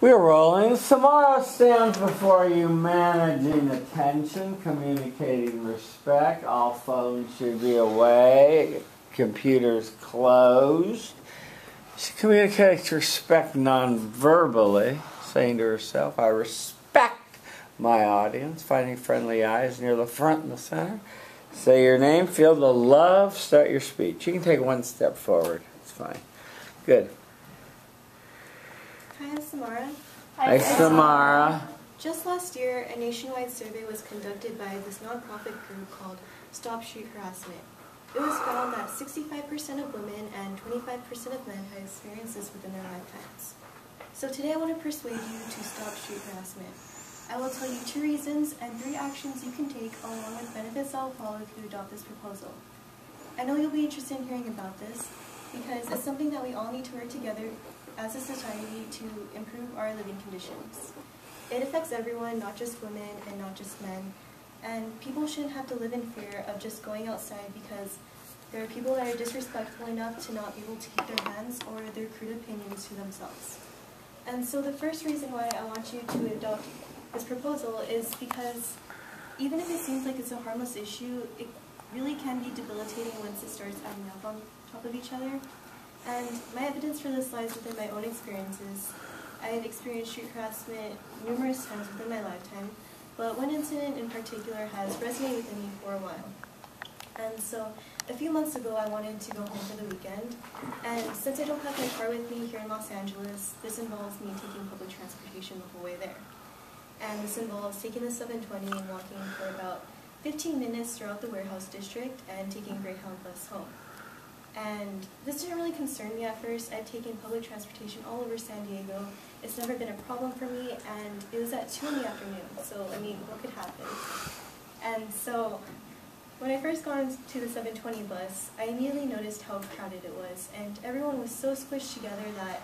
We're rolling. Samara stands before you, managing attention, communicating respect. All phones should be away. Computers closed. She communicates respect non-verbally, saying to herself, I respect my audience, finding friendly eyes near the front and the center. Say your name, feel the love, start your speech. You can take one step forward. It's fine. Good. Hi, I'm Samara. Hi, Samara. Just last year, a nationwide survey was conducted by this nonprofit group called Stop Street Harassment. It was found that 65% of women and 25% of men had experienced this within their lifetimes. So today I want to persuade you to stop street harassment. I will tell you 2 reasons and 3 actions you can take along with benefits that will follow if you adopt this proposal. I know you'll be interested in hearing about this because it's something that we all need to work together as a society to improve our living conditions. It affects everyone, not just women and not just men, and people shouldn't have to live in fear of just going outside because there are people that are disrespectful enough to not be able to keep their hands or their crude opinions to themselves. And so the first reason why I want you to adopt this proposal is because even if it seems like it's a harmless issue, it really can be debilitating once it starts adding up on top of each other. And my evidence for this lies within my own experiences. I have experienced street harassment numerous times within my lifetime, but one incident in particular has resonated with me for a while. And so a few months ago I wanted to go home for the weekend, and since I don't have my car with me here in Los Angeles, this involves me taking public transportation the whole way there. And this involves taking the 720 and walking for about 15 minutes throughout the warehouse district and taking Greyhound bus home. And this didn't really concern me at first. I'd taken public transportation all over San Diego. It's never been a problem for me, and it was at 2 in the afternoon, so I mean, what could happen? And so when I first got into the 720 bus, I immediately noticed how crowded it was, and everyone was so squished together that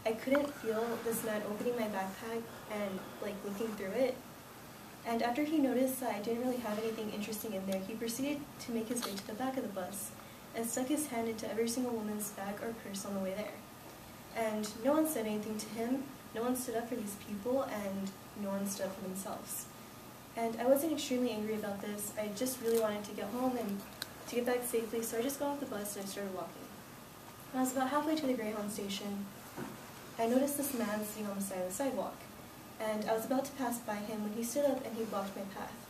I couldn't feel this man opening my backpack and like looking through it. And after he noticed that I didn't really have anything interesting in there, he proceeded to make his way to the back of the bus and stuck his hand into every single woman's bag or purse on the way there. And no one said anything to him, no one stood up for these people, and no one stood up for themselves. And I wasn't extremely angry about this. I just really wanted to get home and to get back safely, so I just got off the bus and I started walking. When I was about halfway to the Greyhound station, I noticed this man sitting on the side of the sidewalk. And I was about to pass by him when he stood up and he blocked my path.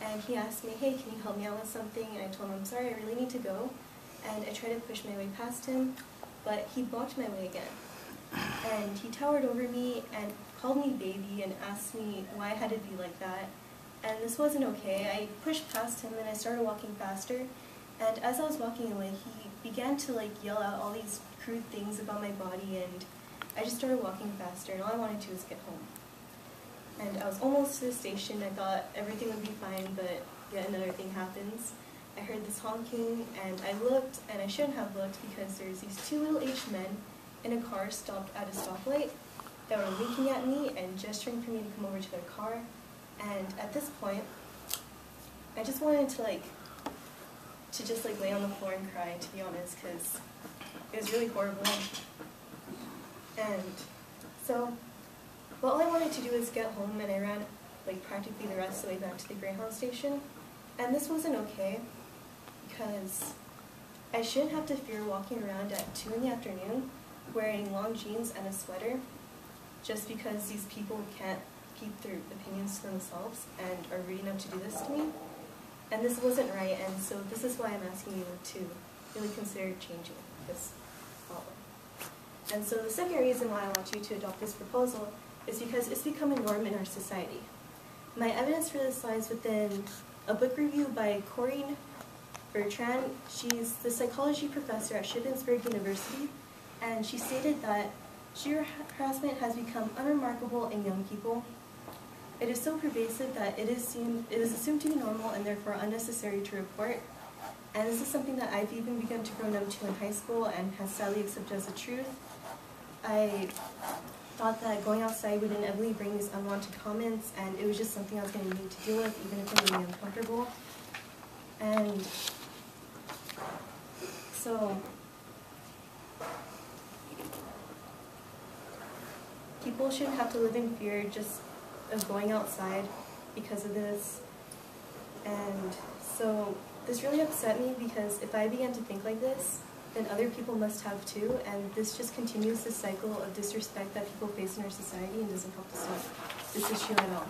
And he asked me, hey, can you help me out with something? And I told him, I'm sorry, I really need to go. And I tried to push my way past him, but he blocked my way again. And he towered over me and called me baby and asked me why I had to be like that. And this wasn't okay. I pushed past him and I started walking faster. And as I was walking away, he began to like yell out all these crude things about my body, and I just started walking faster, and all I wanted to was get home. And I was almost to the station. I thought everything would be fine, but yet another thing happens. I heard this honking, and I looked, and I shouldn't have looked because there's these 2 middle-aged men in a car stopped at a stoplight that were winking at me and gesturing for me to come over to their car. And at this point, I just wanted to just lay on the floor and cry, to be honest, because it was really horrible. And so, well, all I wanted to do was get home, and I ran practically the rest of the way back to the Greyhound station. And this wasn't okay, because I shouldn't have to fear walking around at 2 in the afternoon wearing long jeans and a sweater just because these people can't keep their opinions to themselves and are rude enough to do this to me. And this wasn't right, and so this is why I'm asking you to really consider changing this problem. And so the second reason why I want you to adopt this proposal is because it's become a norm in our society. My evidence for this lies within a book review by Corinne Bertrand. She's the psychology professor at Shippensburg University, and she stated that street harassment has become unremarkable in young people. It is so pervasive that it is assumed to be normal and therefore unnecessary to report. And this is something that I've even begun to grow numb to in high school and has sadly accepted as the truth. I thought that going outside would inevitably bring these unwanted comments, and it was just something I was going to need to deal with, even if it made me uncomfortable. And so people shouldn't have to live in fear just of going outside because of this. And so this really upset me, because if I began to think like this, then other people must have too, and this just continues the cycle of disrespect that people face in our society and doesn't help to solve this issue at all.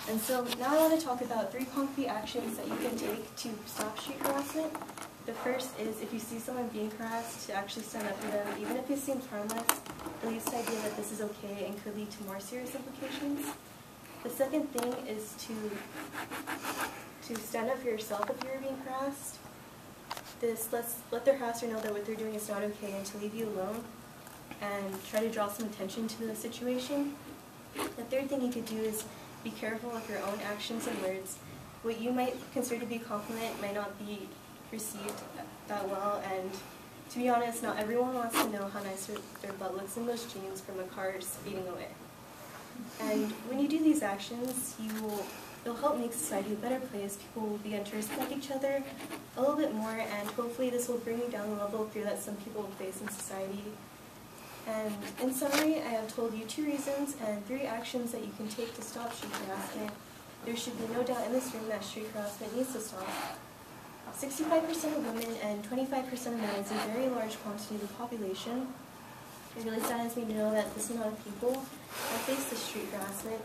And so now I want to talk about 3 concrete actions that you can take to stop street harassment. The first is, if you see someone being harassed, to actually stand up for them, even if it seems harmless. At least the idea that this is okay and could lead to more serious implications. The second thing is to stand up for yourself if you're being harassed. This let the harasser know that what they're doing is not okay, and to leave you alone and try to draw some attention to the situation. The third thing you could do is be careful with your own actions and words. What you might consider to be a compliment might not be received that well, and to be honest, not everyone wants to know how nice their butt looks in those jeans from a car speeding away. And when you do these actions, you'll help make society a better place. People will begin to respect each other a little bit more, and hopefully this will bring down the level of fear that some people face in society. And in summary, I have told you 2 reasons and 3 actions that you can take to stop street harassment. There should be no doubt in this room that street harassment needs to stop. 65% of women and 25% of men is a very large quantity of the population. It really saddens me to know that this amount of people have faced this street harassment,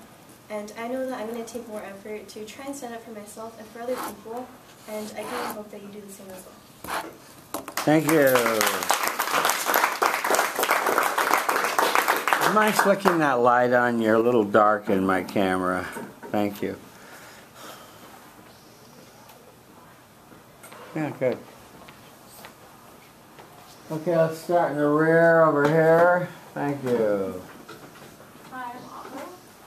and I know that I'm going to take more effort to try and stand up for myself and for other people, and I really hope that you do the same as well. Thank you. Do you mind flicking that light on? You're a little dark in my camera. Thank you. Yeah, good. Okay, let's start in the rear over here. Thank you. Hi,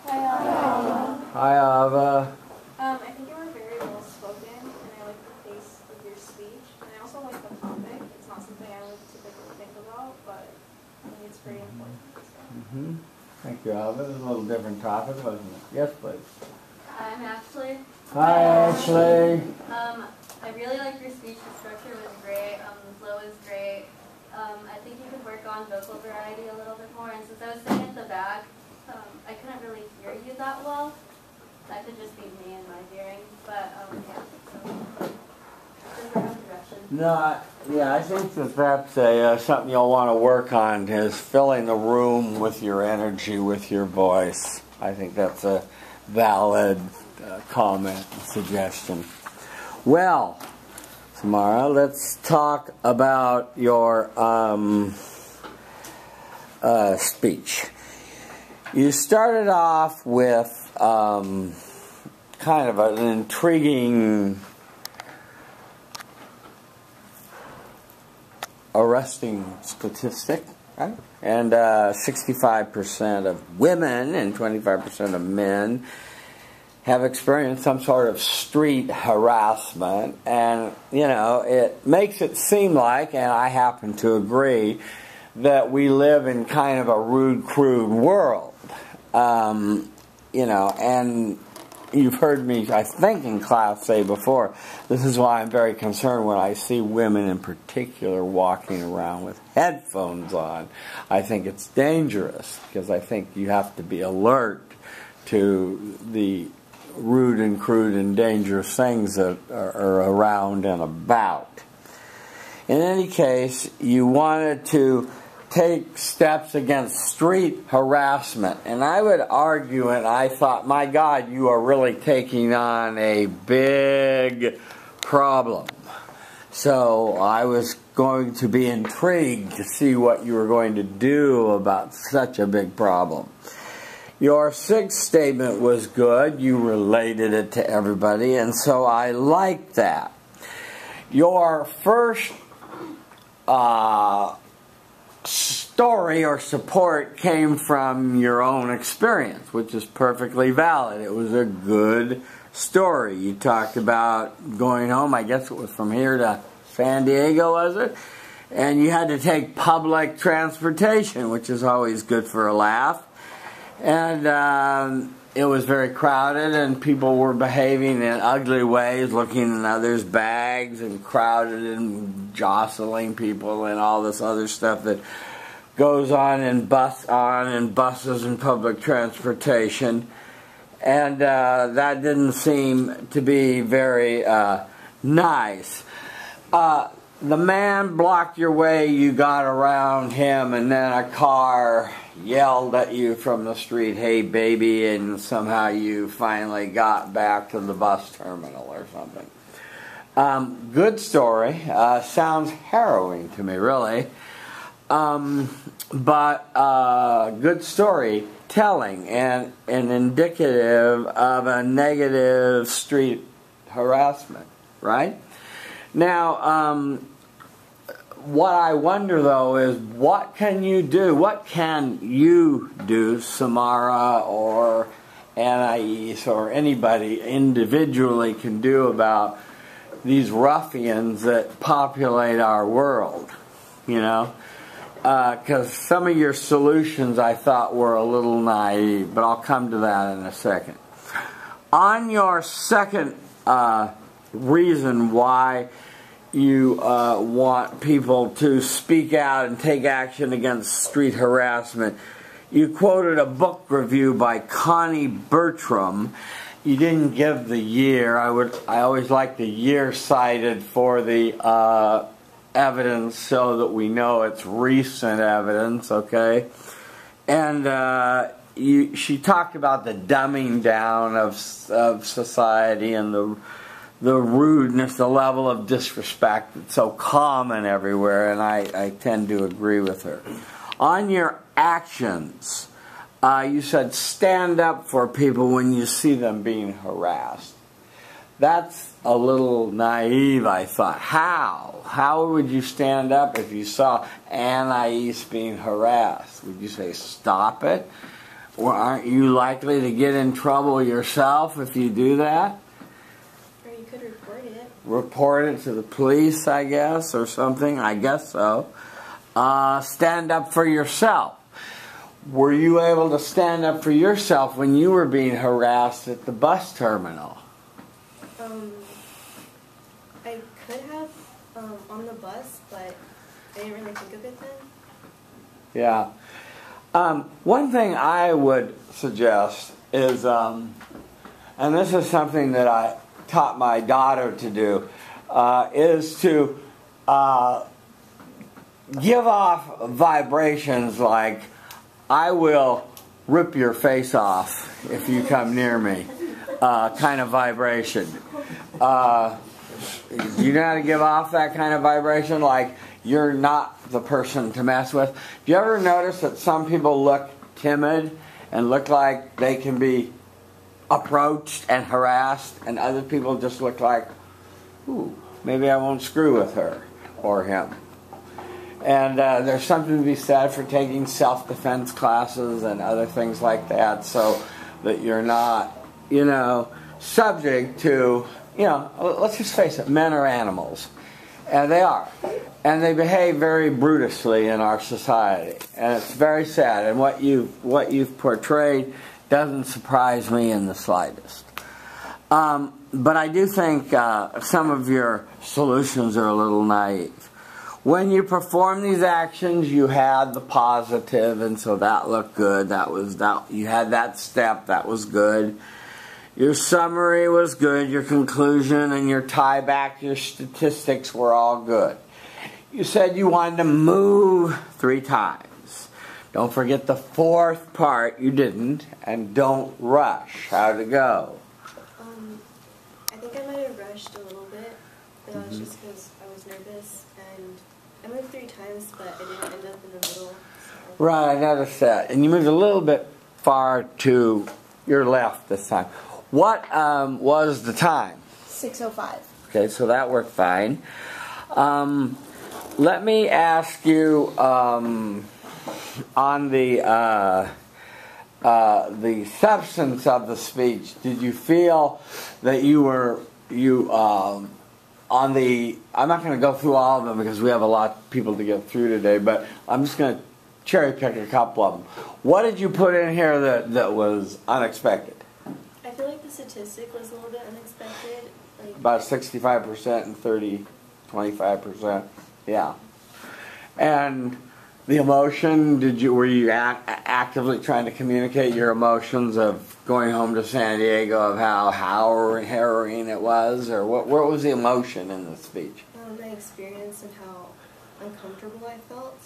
I'm Ava. Hi, Ava. I think you were very well spoken, and I like the pace of your speech. And I also like the topic. It's not something I would typically think about, but I think it's pretty important. So. Thank you, Ava. This is a little different topic, wasn't it? Yes, please. I'm Ashley. Hi, Ashley. I really liked your speech. The structure was great. The flow was great. I think you could work on vocal variety a little bit more. And since I was sitting at the back, I couldn't really hear you that well. That could just be me and my hearing. But yeah, so just work on direction. No, yeah, I think that's something you'll want to work on, is filling the room with your energy, with your voice. I think that's a valid comment and suggestion. Well, Samara, let's talk about your speech. You started off with kind of an intriguing, arresting statistic, right? And 65% of women and 25% of men have experienced some sort of street harassment, and it makes it seem like, and I happen to agree, that we live in kind of a rude, crude world. And you've heard me, I think, in class say before, this is why I'm very concerned when I see women in particular walking around with headphones on. I think it's dangerous, because I think you have to be alert to the rude and crude and dangerous things that are around and about. In any case, you wanted to take steps against street harassment. And I would argue, and I thought, my God, you are really taking on a big problem. So I was going to be intrigued to see what you were going to do about such a big problem. Your 6th statement was good. You related it to everybody, and so I liked that. Your first story or support came from your own experience, which is perfectly valid. It was a good story. You talked about going home, I guess it was from here to San Diego, was it? And you had to take public transportation, which is always good for a laugh. And it was very crowded, and people were behaving in ugly ways, looking in others' bags and crowded and jostling people and all this other stuff that goes on in buses and public transportation, and that didn't seem to be very nice. The man blocked your way, you got around him, and then a car yelled at you from the street, "Hey baby," and somehow you finally got back to the bus terminal or something. Good story. Sounds harrowing to me, really. But good storytelling and indicative of a negative street harassment, right? Now, what I wonder though is, what can you do? What can you do, Samara or Anais or anybody individually can do about these ruffians that populate our world? You know? Because some of your solutions I thought were a little naive, but I'll come to that in a second. On your second reason why you want people to speak out and take action against street harassment, you quoted a book review by Connie Bertram. You didn't give the year. I always like the year cited for the evidence so that we know it's recent evidence, okay? And she talked about the dumbing down of society and the rudeness, the level of disrespect that's so common everywhere, and I tend to agree with her. On your actions, you said stand up for people when you see them being harassed. That's a little naive, I thought. How? How would you stand up if you saw Anais being harassed? Would you say stop it? Or aren't you likely to get in trouble yourself if you do that? Or you could report it. Report it to the police, I guess, or something. I guess so. Stand up for yourself. Were you able to stand up for yourself when you were being harassed at the bus terminal? I could have on the bus, but I didn't really think of it then. Yeah. One thing I would suggest is, and this is something that I taught my daughter to do, is to give off vibrations like, "I will rip your face off if you come near me," kind of vibration. Do you know how to give off that kind of vibration? Like, you're not the person to mess with. Do you ever notice that some people look timid and look like they can be approached and harassed, and other people just look like, ooh, maybe I won't screw with her or him? And there's something to be said for taking self-defense classes and other things like that, so that you're not, you know, subject to, you know, let's just face it, men are animals. And they are. And they behave very brutally in our society. And it's very sad. And what you've portrayed doesn't surprise me in the slightest. But I do think some of your solutions are a little naive. When you perform these actions, you had the positive, and so that looked good. You had that step, that was good. Your summary was good, your conclusion and your tie back, your statistics were all good. You said you wanted to move 3 times. Don't forget the 4th part you didn't, and don't rush. How'd it go? I think I might have rushed a little bit, but that was just because I was nervous, and I moved 3 times, but I didn't end up in the middle. So. Right, I noticed that. And you moved a little bit far to your left this time. What was the time? 6:05. Okay, so that worked fine. Let me ask you on the substance of the speech. Did you feel that you on the? I'm not going to go through all of them because we have a lot of people to get through today. But I'm just going to cherry pick a couple of them. What did you put in here that was unexpected? I feel like the statistic was a little bit unexpected. Like About 65% and 25%. Yeah. And The emotion, were you actively trying to communicate your emotions of going home to San Diego, of how harrowing it was, or what was the emotion in the speech? My experience and how uncomfortable I felt.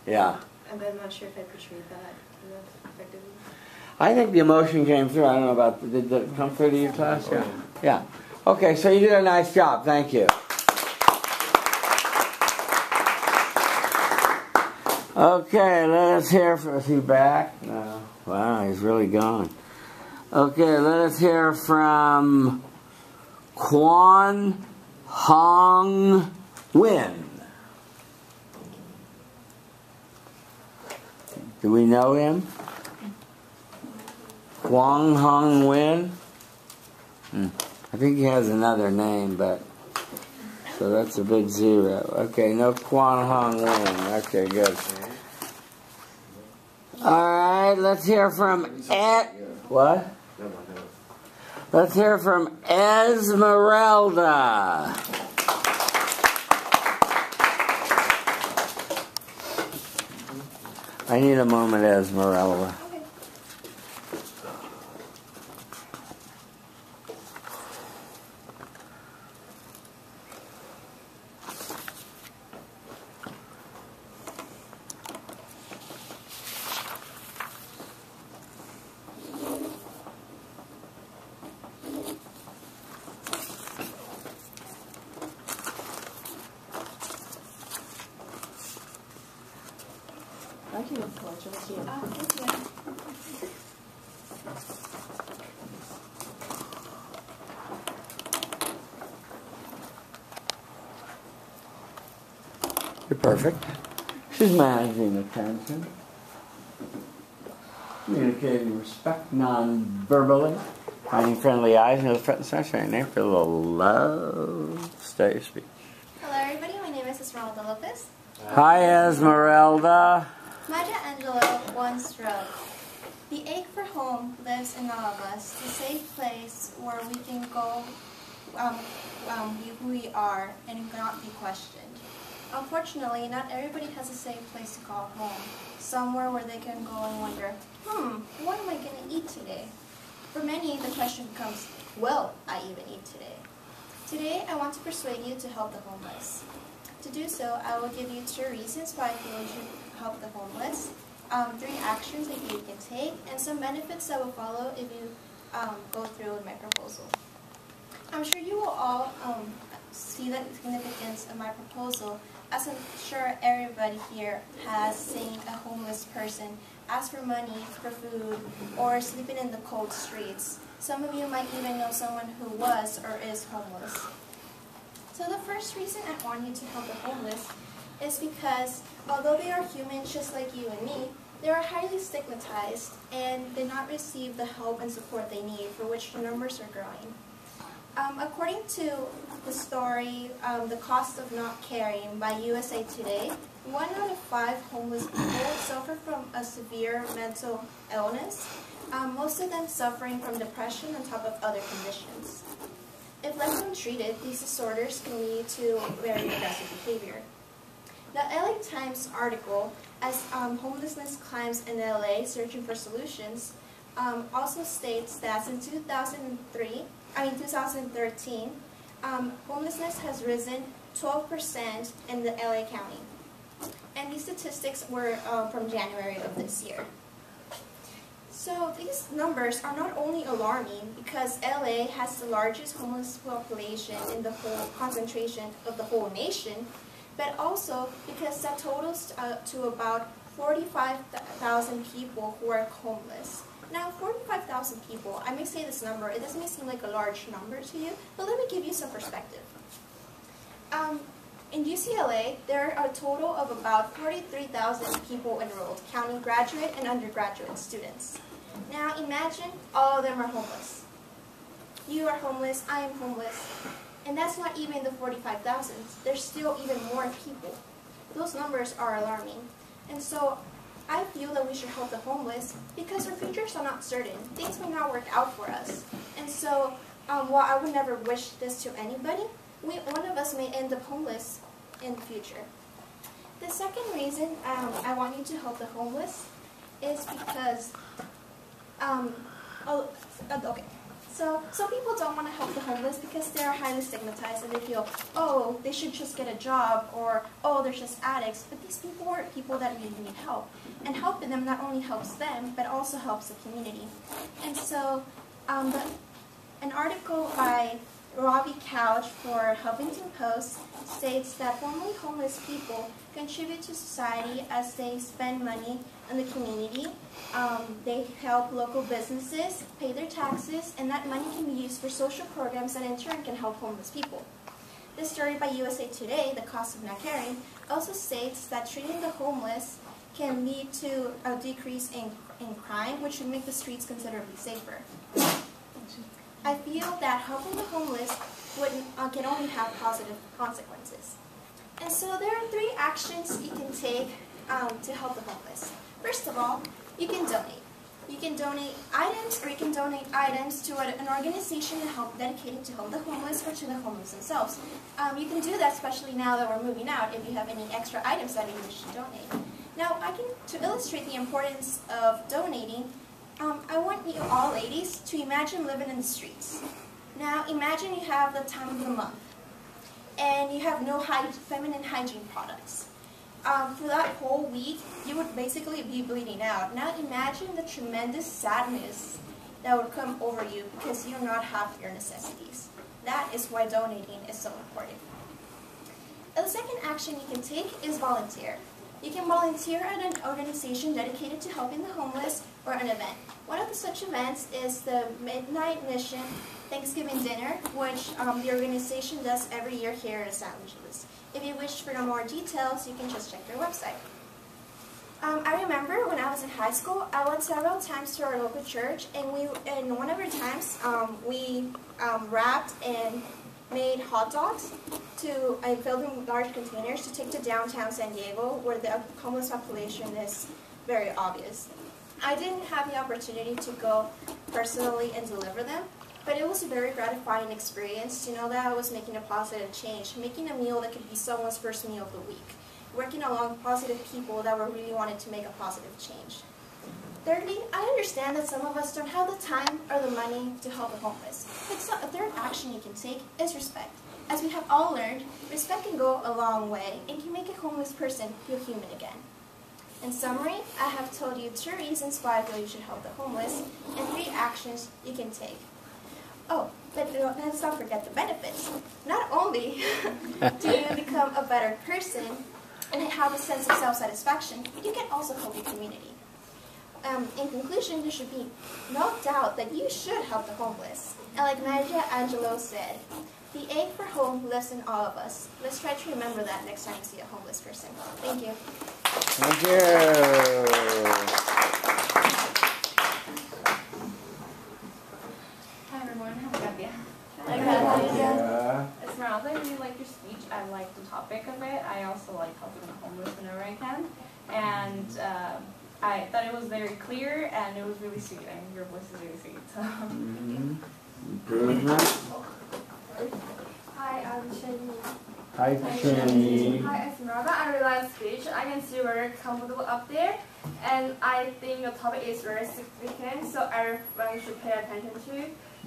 Yeah. I'm not sure if I portrayed that enough effectively. I think the emotion came through. I don't know about, did it come through to your class? Yeah. Yeah. Okay, so you did a nice job. Thank you. Okay, let us hear from, is he back? No. Wow, he's really gone. Okay, let us hear from Quan Hong Nguyen. Do we know him? Quan Hong Nguyen? I think he has another name, but so that's a big zero. Okay, no Quan Hong Nguyen. Okay, good. Alright, let's hear from Ed. What? Let's hear from Esmeralda. I need a moment, Esmeralda. Thank you. Thank you. You're perfect. She's managing attention, communicating respect non-verbally, finding friendly eyes, and those threatening sunshine. Name for a little love. Stay speech. Hello everybody, my name is Esmeralda Lopez. Hi, Esmeralda. Maya Angelou once wrote, "The ache for home lives in all of us, the safe place where we can go be who we are and not be questioned. Unfortunately, not everybody has a safe place to call home, somewhere where they can go and wonder, what am I going to eat today? For many, the question becomes, will I even eat today? Today, I want to persuade you to help the homeless. To do so, I will give you 2 reasons why I feel you should help the homeless, 3 actions that you can take, and some benefits that will follow if you go through with my proposal. I'm sure you will all see the significance of my proposal, as I'm sure everybody here has seen a homeless person ask for money, for food, or sleeping in the cold streets. Some of you might even know someone who was or is homeless. So the first reason I want you to help the homeless is because although they are humans just like you and me, they are highly stigmatized and did not receive the help and support they need, for which the numbers are growing. According to the story, The Cost of Not Caring by USA Today, 1 out of 5 homeless people suffer from a severe mental illness, most of them suffering from depression on top of other conditions. If left untreated, these disorders can lead to very aggressive behavior. The LA Times article, As Homelessness Climbs in LA Searching for Solutions, also states that since 2013, homelessness has risen 12% in the LA County. And these statistics were from January of this year. So these numbers are not only alarming because LA has the largest homeless population in the whole concentration of the whole nation, but also because that totals to about 45,000 people who are homeless. Now, 45,000 people, I may say this number, it doesn't seem like a large number to you, but let me give you some perspective. In UCLA, there are a total of about 43,000 people enrolled, counting graduate and undergraduate students. Now imagine all of them are homeless. You are homeless, I am homeless, and that's not even the 45,000. There's still even more people. Those numbers are alarming. And so I feel that we should help the homeless because our futures are not certain. Things may not work out for us. And so while I would never wish this to anybody, one of us may end up homeless in the future. The second reason I want you to help the homeless is because, okay. So some people don't want to help the homeless because they are highly stigmatized and they feel, oh, they should just get a job, or oh, they're just addicts. But these people are people that really need help. And helping them not only helps them, but also helps the community. And so an article by Robbie Couch for Huffington Post states that formerly homeless people contribute to society as they spend money in the community. They help local businesses pay their taxes, and that money can be used for social programs that in turn can help homeless people. This story by USA Today, The Cost of Not Caring, also states that treating the homeless can lead to a decrease in crime, which would make the streets considerably safer. I feel that helping the homeless can only have positive consequences. And so there are 3 actions you can take to help the homeless. First of all, you can donate. You can donate items, or you can donate items to an organization dedicated to help the homeless or to the homeless themselves. You can do that, especially now that we're moving out, if you have any extra items that you wish to donate. Now, to illustrate the importance of donating, I want you all ladies to imagine living in the streets. Now, imagine you have the time of the month, and you have no feminine hygiene products. For that whole week, you would basically be bleeding out. Now imagine the tremendous sadness that would come over you because you do not have your necessities. That is why donating is so important. The second action you can take is volunteer. You can volunteer at an organization dedicated to helping the homeless or an event. One of such events is the Midnight Mission Thanksgiving Dinner, which the organization does every year here in Los Angeles. If you wish for more details, you can just check their website. I remember when I was in high school, I went several times to our local church, and one of our times we wrapped and made hot dogs and filled in large containers to take to downtown San Diego, where the homeless population is very obvious. I didn't have the opportunity to go personally and deliver them, but it was a very gratifying experience to know that I was making a positive change, making a meal that could be someone's first meal of the week, working along positive people that were really wanting to make a positive change. Thirdly, I understand that some of us don't have the time or the money to help the homeless. But a third action you can take is respect. As we have all learned, respect can go a long way and can make a homeless person feel human again. In summary, I have told you 2 reasons why I feel you should help the homeless and 3 actions you can take. Oh, but let's not forget the benefits. Not only do you become a better person and have a sense of self-satisfaction, but you can also help your community. In conclusion, there should be no doubt that you should help the homeless. And like Maya Angelou said, the ache for home lives in all of us. Let's try to remember that next time you see a homeless person. Thank you. Thank you. Hi everyone, I'm Gabia. Esmeralda, I really like your speech. I like the topic of it. I also like helping the homeless whenever I can. And I thought it was very clear and it was really sweet. I mean, your voice is really sweet. So. Improvement. Hi, I'm Shani. Hi, Jenny. Hi, Esmeralda. I really like speech. I can feel very comfortable up there, and I think your topic is very significant, so everyone should pay attention to.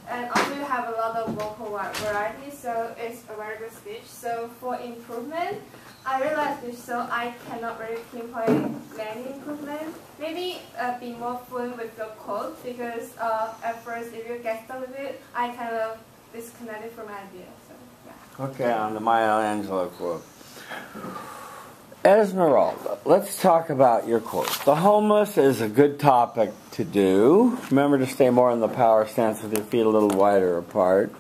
And also, you have a lot of vocal variety, so it's a very good speech. So for improvement, I really like speech, so I cannot really pinpoint any improvement. Maybe be more fluent with your quote, because at first, if you get stuck with it, I kind of disconnected from my idea. So, yeah. Okay, on the Maya Angelou quote. Esmeralda, let's talk about your quote. The homeless is a good topic to do. Remember to stay more in the power stance with your feet a little wider apart.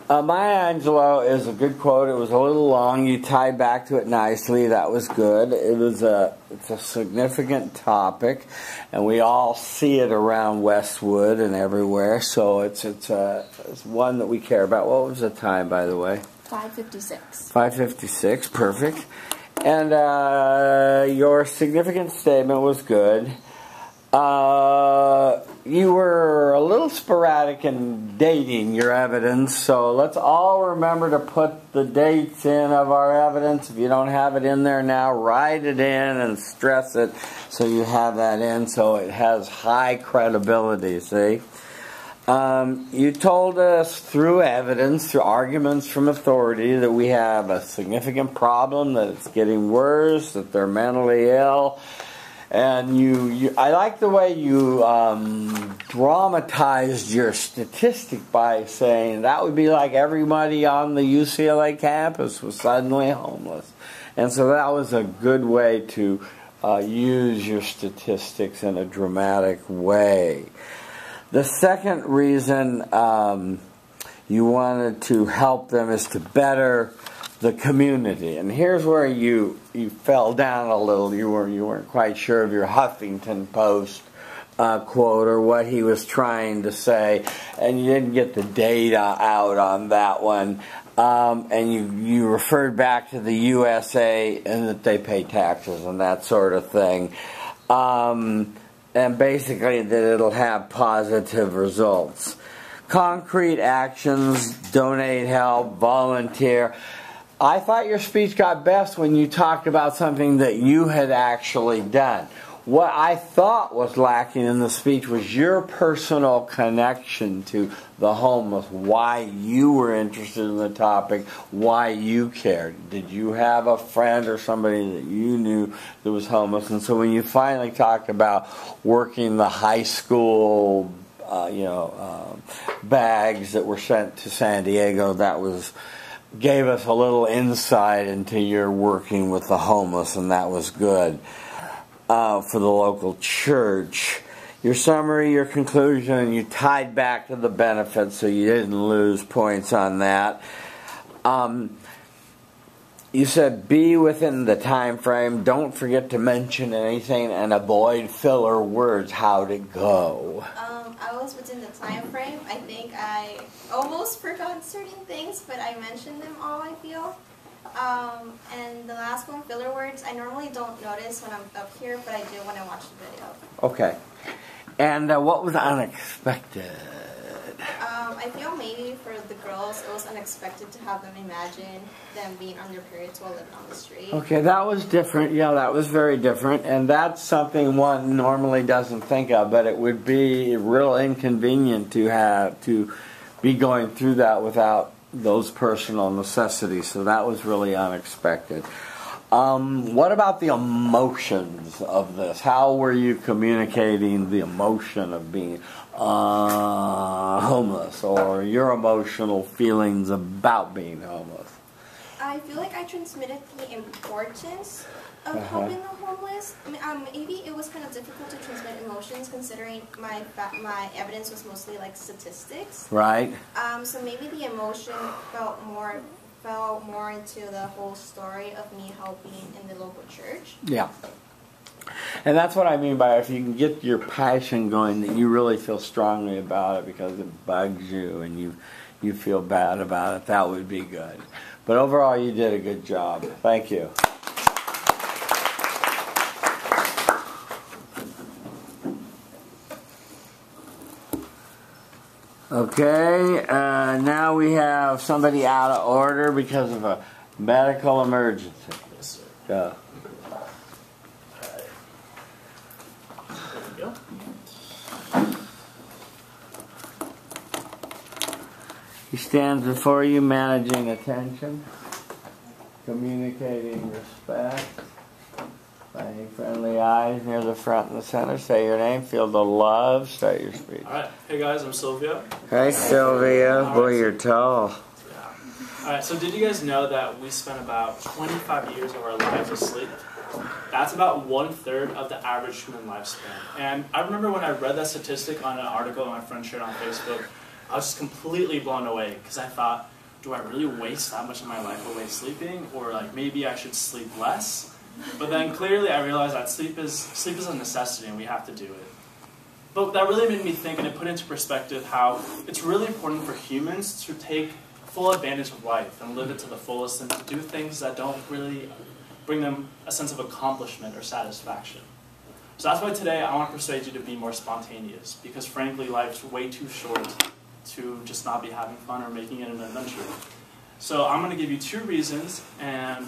Maya Angelou is a good quote. It was a little long. You tied back to it nicely. That was good. It's a significant topic, and we all see it around Westwood and everywhere. So it's one that we care about. What was the time, by the way? 5:56. 5:56. Perfect. And your significant statement was good. you were a little sporadic in dating your evidence, so let's all remember to put the dates in of our evidence. If you don't have it in there now, write it in and stress it so you have that in so it has high credibility, see? You told us through evidence, through arguments from authority, that we have a significant problem, that it's getting worse, that they're mentally ill. And I like the way you dramatized your statistic by saying that would be like everybody on the UCLA campus was suddenly homeless. And so that was a good way to use your statistics in a dramatic way. The second reason you wanted to help them is to better the community. And here's where you fell down a little. You weren't quite sure of your Huffington Post quote or what he was trying to say, and you didn't get the data out on that one. And you referred back to the USA and that they pay taxes and that sort of thing. And basically that it'll have positive results. Concrete actions, donate help, volunteer. I thought your speech got best when you talked about something that you had actually done. What I thought was lacking in the speech was your personal connection to the homeless, why you were interested in the topic, why you cared. Did you have a friend or somebody that you knew that was homeless? And so when you finally talked about working the high school bags that were sent to San Diego, that gave us a little insight into your working with the homeless, and that was good for the local church. Your summary, your conclusion, you tied back to the benefits, so you didn't lose points on that. You said be within the time frame, don't forget to mention anything, and avoid filler words. How'd it go? I was within the time frame. I think I almost forgot certain things, but I mentioned them all, I feel. And the last one, filler words, I normally don't notice when I'm up here, but I do when I watch the video. Okay. And what was unexpected? I feel maybe for the girls, it was unexpected to have them imagine them being on their periods while living on the street. Okay, that was different. Yeah, that was very different. And that's something one normally doesn't think of, but it would be real inconvenient to be going through that without those personal necessities. So that was really unexpected. What about the emotions of this? How were you communicating the emotion of being homeless, or your emotional feelings about being homeless? I feel like I transmitted the importance of helping the homeless. Maybe it was kind of difficult to transmit emotions considering my evidence was mostly like statistics. Right. So maybe the emotion fell more into the whole story of me helping in the local church. Yeah. And that's what I mean by if you can get your passion going, that you really feel strongly about it because it bugs you and you feel bad about it, that would be good. But overall, you did a good job. Thank you. Okay, now we have somebody out of order because of a medical emergency. Yes, sir. Go. There we go. He stands before you, managing attention, communicating respect, finding friendly eyes near the front and the center. Say your name, feel the love, start your speech. Alright, hey guys, I'm Sylvia. Hey Sylvia, boy you're tall. Yeah. Alright, so did you guys know that we spend about 25 years of our lives asleep? That's about 1/3 of the average human lifespan. And I remember when I read that statistic on an article my friend shared on Facebook, I was just completely blown away because I thought, do I really waste that much of my life away sleeping? Or like maybe I should sleep less? But then clearly I realized that sleep is a necessity and we have to do it. But that really made me think, and it put into perspective how it's really important for humans to take full advantage of life and live it to the fullest and to do things that don't really bring them a sense of accomplishment or satisfaction. So that's why today I want to persuade you to be more spontaneous, because frankly, life's way too short to just not be having fun or making it an adventure. So I'm going to give you 2 reasons and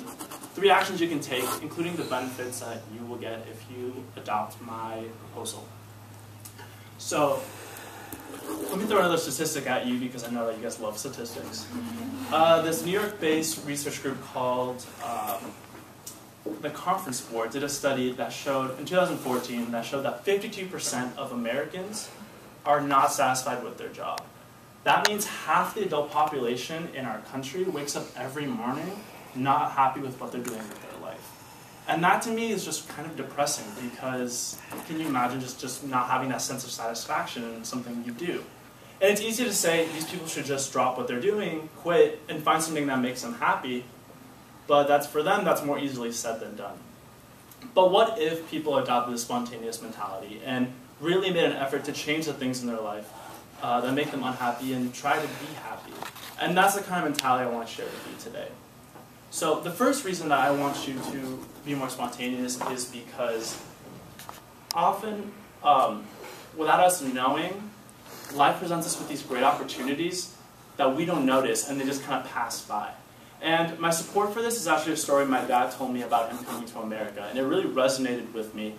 3 actions you can take, including the benefits that you will get if you adopt my proposal. So let me throw another statistic at you because I know that you guys love statistics. This New York-based research group called the Conference Board did a study that showed, in 2014, that showed that 52% of Americans are not satisfied with their job. That means half the adult population in our country wakes up every morning not happy with what they're doing with their life. And that to me is just kind of depressing, because can you imagine just not having that sense of satisfaction in something you do? And it's easy to say these people should just drop what they're doing, quit, and find something that makes them happy. But that's, for them, that's more easily said than done. But what if people adopted this spontaneous mentality and really made an effort to change the things in their life that make them unhappy and try to be happy? And that's the kind of mentality I want to share with you today. So the first reason that I want you to be more spontaneous is because often, without us knowing, life presents us with these great opportunities that we don't notice, and they just kind of pass by. And my support for this is actually a story my dad told me about him coming to America, and it really resonated with me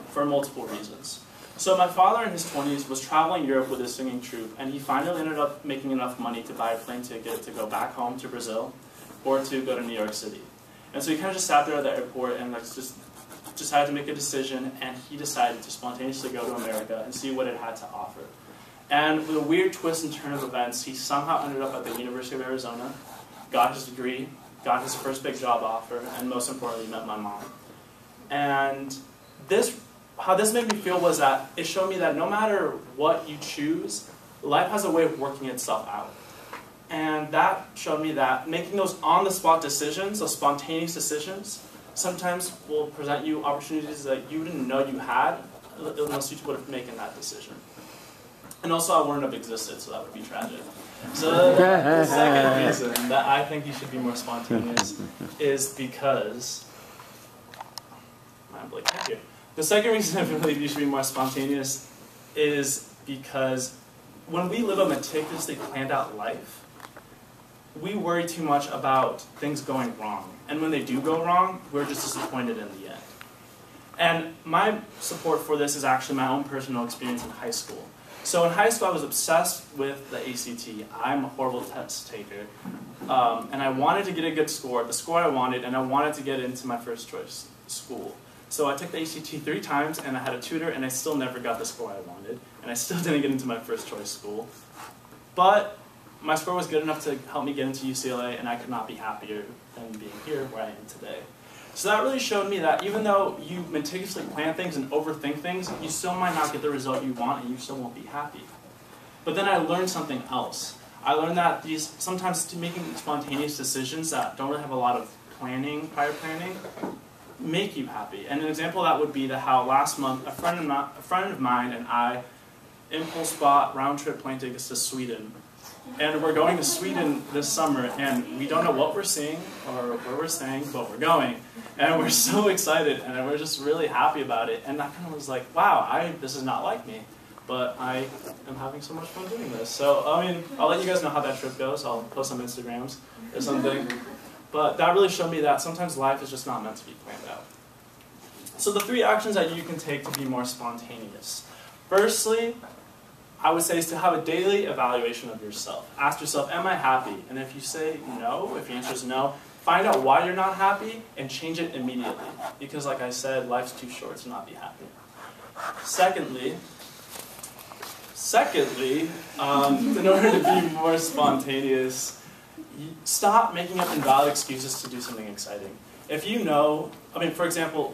for multiple reasons. So my father in his 20s was traveling Europe with his singing troupe, and he finally ended up making enough money to buy a plane ticket to go back home to Brazil or to go to New York City. And so he kind of just sat there at the airport and just decided to make a decision, and he decided to spontaneously go to America and see what it had to offer. And with a weird twist and turn of events, he somehow ended up at the University of Arizona, got his degree, got his first big job offer, and most importantly, met my mom. And how this made me feel was that it showed me that no matter what you choose, life has a way of working itself out. And that showed me that making those on-the-spot decisions, those spontaneous decisions, sometimes will present you opportunities that you didn't know you had unless you would have making that decision. And also I wouldn't have existed, so that would be tragic. So the second reason that I think you should be more spontaneous is because... Thank you. The second reason I believe you should be more spontaneous is because when we live a meticulously planned out life, we worry too much about things going wrong. And when they do go wrong, we're just disappointed in the end. And my support for this is actually my own personal experience in high school. So in high school, I was obsessed with the ACT. I'm a horrible test taker. And I wanted to get a good score, the score I wanted, and I wanted to get into my first choice school. So I took the ACT 3 times, and I had a tutor, and I still never got the score I wanted. And I still didn't get into my first choice school. But my score was good enough to help me get into UCLA, and I could not be happier than being here where I am today. So that really showed me that even though you meticulously plan things and overthink things, you still might not get the result you want, and you still won't be happy. But then I learned something else. I learned that sometimes making spontaneous decisions that don't really have a lot of prior planning, make you happy. And an example of that would be how last month a friend of mine and I impulse bought round-trip plane tickets to Sweden. And we're going to Sweden this summer, and we don't know what we're seeing or where we're staying, but we're going. And we're so excited, and we're just really happy about it. And that kind of was like, wow, this is not like me, but I am having so much fun doing this. So, I mean, I'll let you guys know how that trip goes. I'll post some Instagrams or something. But that really showed me that sometimes life is just not meant to be planned out. So the 3 actions that you can take to be more spontaneous. Firstly, I would say is to have a daily evaluation of yourself. Ask yourself, am I happy? And if you say no, if your answer is no, find out why you're not happy and change it immediately. Because like I said, life's too short to not be happy. Secondly, in order to be more spontaneous, stop making up invalid excuses to do something exciting. If you know, for example,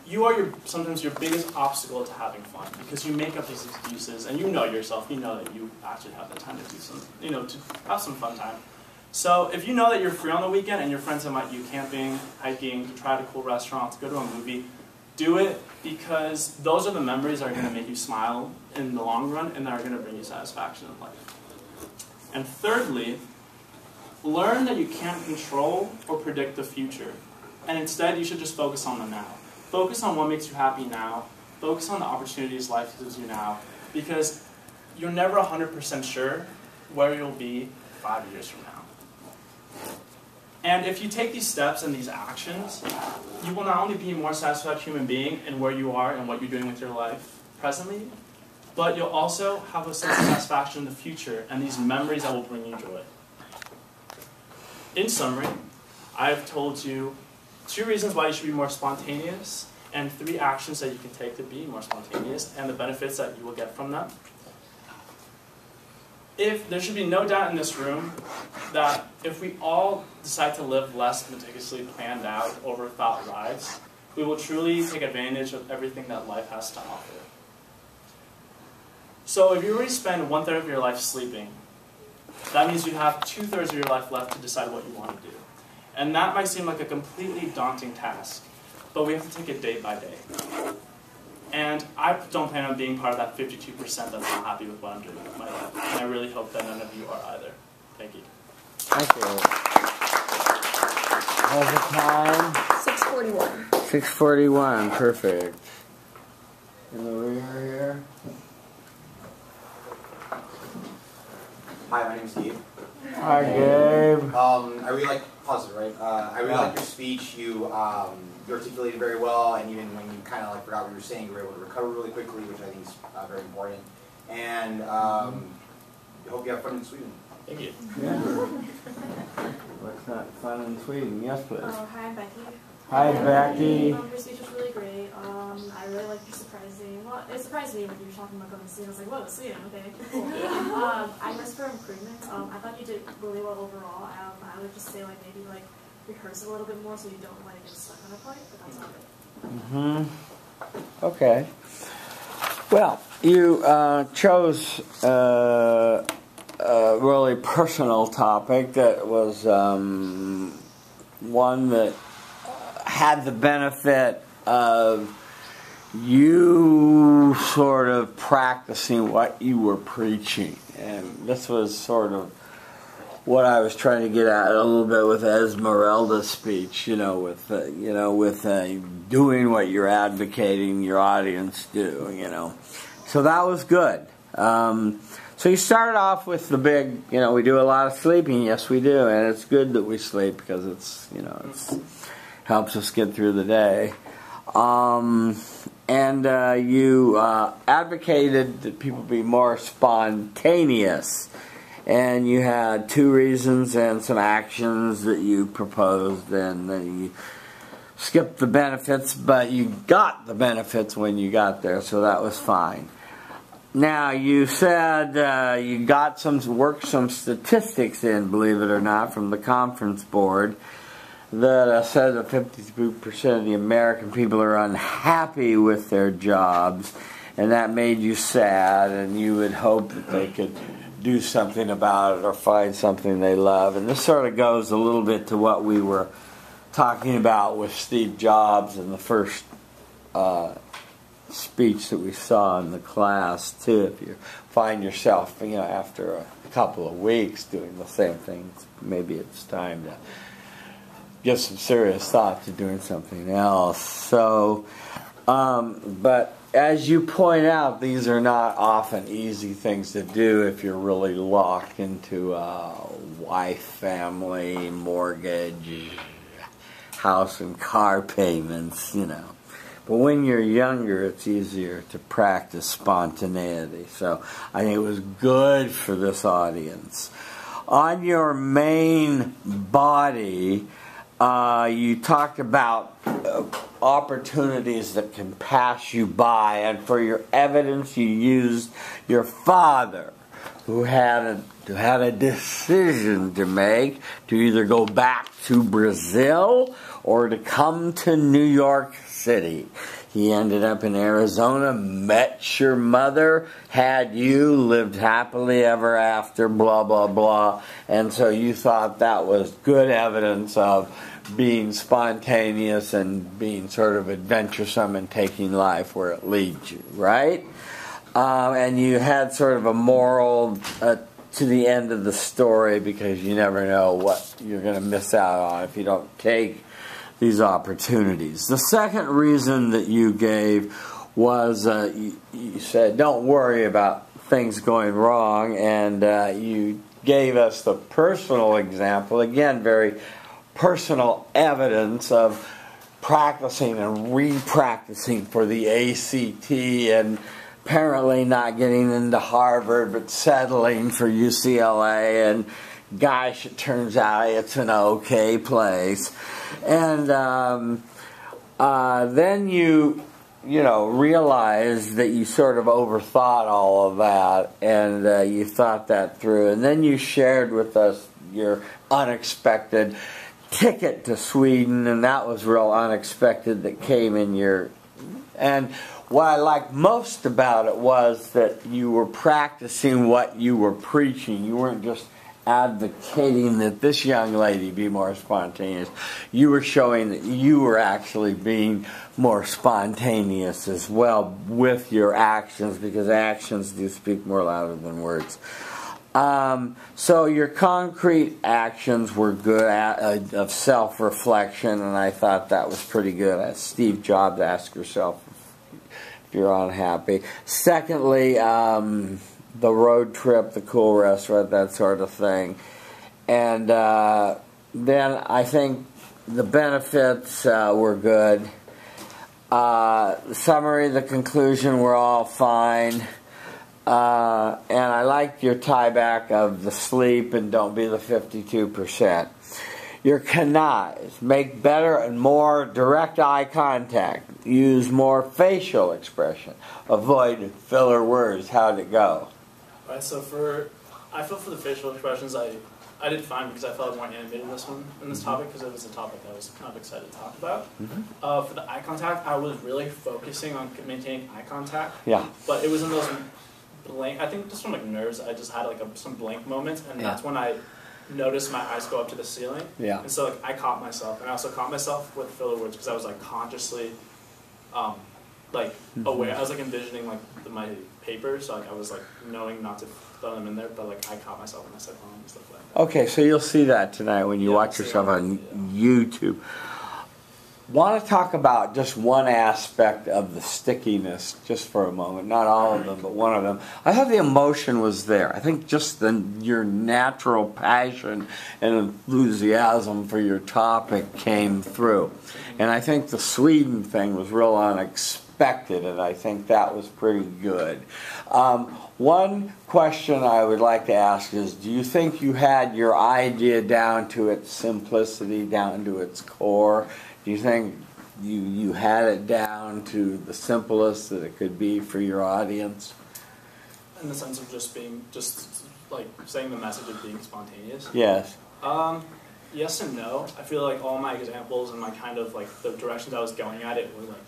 you are sometimes your biggest obstacle to having fun because you make up these excuses and you know yourself, you know that you actually have the time to do some, to have some fun time. So if you know that you're free on the weekend and your friends invite you camping, hiking, to try a cool restaurant, to go to a movie, do it because those are the memories that are going to make you smile in the long run and that are going to bring you satisfaction in life. And thirdly, learn that you can't control or predict the future. And instead, you should just focus on the now. focus on what makes you happy now. Focus on the opportunities life gives you now, because you're never 100% sure where you'll be 5 years from now. And if you take these steps and these actions, you will not only be a more satisfied human being in where you are and what you're doing with your life presently, but you'll also have a sense of satisfaction in the future and these memories that will bring you joy. In summary, I've told you 2 reasons why you should be more spontaneous and 3 actions that you can take to be more spontaneous and the benefits that you will get from them. If there should be no doubt in this room that if we all decide to live less meticulously planned out, overthought lives, we will truly take advantage of everything that life has to offer. So if you already spend 1/3 of your life sleeping, that means you have 2/3 of your life left to decide what you want to do. And that might seem like a completely daunting task, but we have to take it day by day. And I don't plan on being part of that 52% that's not happy with what I'm doing with my life. And I really hope that none of you are either. Thank you. Thank you. What's the time? 6:41. 6:41, perfect. In the rear here. Hi, my name's Steve. Hi, Gabe. I really like, positive, right? I really like your speech. You articulated very well, and even when you kind of like forgot what you were saying, you were able to recover really quickly, which I think is very important. And I hope you have fun in Sweden. Thank you. Yeah. What's not fun in Sweden? Yes, please. Hi, I'm Becky. Hi, Becky. Your speech was really great. I really liked your surprising. Well, it surprised me when you were talking about going to Sweden. I was like, whoa, Sweden, okay, cool. I guess for improvement, I thought you did really well overall. I would just say, like, maybe, like, rehearse it a little bit more so you don't, like, get stuck on a point, but that's all good. Okay. Well, you chose a really personal topic that was one that had the benefit of you sort of practicing what you were preaching. And this was sort of what I was trying to get at a little bit with Esmeralda's speech, with doing what you're advocating your audience do, So that was good. So you started off with the big, we do a lot of sleeping. Yes, we do, and it's good that we sleep because it's helps us get through the day. And you advocated that people be more spontaneous. And you had 2 reasons and some actions that you proposed, and then you skipped the benefits, but you got the benefits when you got there, so that was fine. Now, you said you got worked some statistics in, believe it or not, from the conference board that said that 52% of the American people are unhappy with their jobs, and that made you sad, and you would hope that they could do something about it or find something they love. And this sort of goes a little bit to what we were talking about with Steve Jobs in the first speech that we saw in the class too. If you find yourself, after a couple of weeks doing the same things, maybe it's time to give some serious thought to doing something else. So, but as you point out, these are not often easy things to do if you're really locked into a wife, family, mortgage, house and car payments, But when you're younger, it's easier to practice spontaneity. So I think it was good for this audience. On your main body, you talked about opportunities that can pass you by, and for your evidence you used your father, who had a decision to make to either go back to Brazil or to come to New York City. He ended up in Arizona, met your mother, had you, lived happily ever after, blah, blah, blah. And so you thought that was good evidence of being spontaneous and being sort of adventuresome and taking life where it leads you, right? And you had sort of a moral to the end of the story, because you never know what you're going to miss out on if you don't take these opportunities. The second reason that you gave was you said don't worry about things going wrong, and you gave us the personal example, again very personal evidence of practicing and re-practicing for the ACT, and apparently not getting into Harvard but settling for UCLA, and gosh, it turns out it's an okay place. And then you realized that you sort of overthought all of that, and you thought that through, and then you shared with us your unexpected ticket to Sweden, and that was real unexpected that came in your... And what I liked most about it was that you were practicing what you were preaching. You weren't just advocating that this young lady be more spontaneous. You were showing that you were actually being more spontaneous as well with your actions, because actions do speak more louder than words. So your concrete actions were good of self-reflection, and I thought that was pretty good. As Steve Jobs, ask yourself if you're unhappy. Secondly, the road trip, the cool restaurant, that sort of thing. And then I think the benefits were good. The summary, the conclusion were all fine. And I liked your tie back of the sleep and don't be the 52%. Your canais, make better and more direct eye contact. Use more facial expression. Avoid filler words. How'd it go? Right, so I feel for the facial expressions, I did fine because I felt more animated in this topic, because it was a topic I was kind of excited to talk about. For the eye contact, I was really focusing on maintaining eye contact. Yeah. But it was in those blank, I think just from like nerves, I just had like some blank moments, and that's when I noticed my eyes go up to the ceiling. Yeah. And so like I caught myself, and I also caught myself with filler words because I was like consciously aware. I was like envisioning like my paper, so like I was like knowing not to throw them in there, but like I caught myself when I said and stuff like that. Okay, so you'll see that tonight when you watch yourself on YouTube. Want to talk about just one aspect of the stickiness just for a moment. Not all of them, but one of them. I thought the emotion was there. I think just your natural passion and enthusiasm for your topic came through. And I think the Sweden thing was real unexpected, and I think that was pretty good. One question I would like to ask is, do you think you had your idea down to its simplicity, down to its core? Do you think you had it down to the simplest that it could be for your audience? In the sense of just like saying the message of being spontaneous? Yes. Yes and no. I feel like all my examples and my kind of like the directions I was going at it were like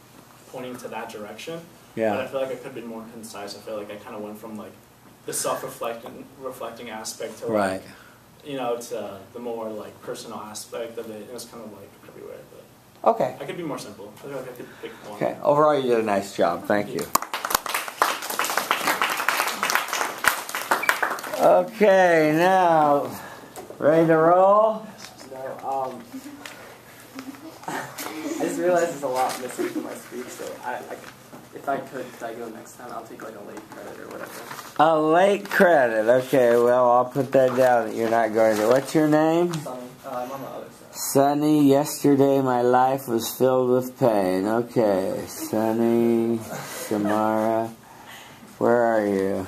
pointing to that direction. Yeah. But I feel like I could have been more concise. I feel like I kind of went from like the reflecting aspect to like, to the more like personal aspect of it. It was kind of like everywhere. But okay. I could be more simple. I feel like I could pick one. Okay. Overall, you did a nice job. Thank you. Okay, now ready to roll? No, I just realized there's a lot missing from my speech, so if I could I go next time, I'll take like a late credit or whatever. A late credit. Okay, well, I'll put that down that you're not going to. What's your name? Sonny. I'm on the other side. Sonny, yesterday my life was filled with pain. Okay, Sonny, Samara, where are you?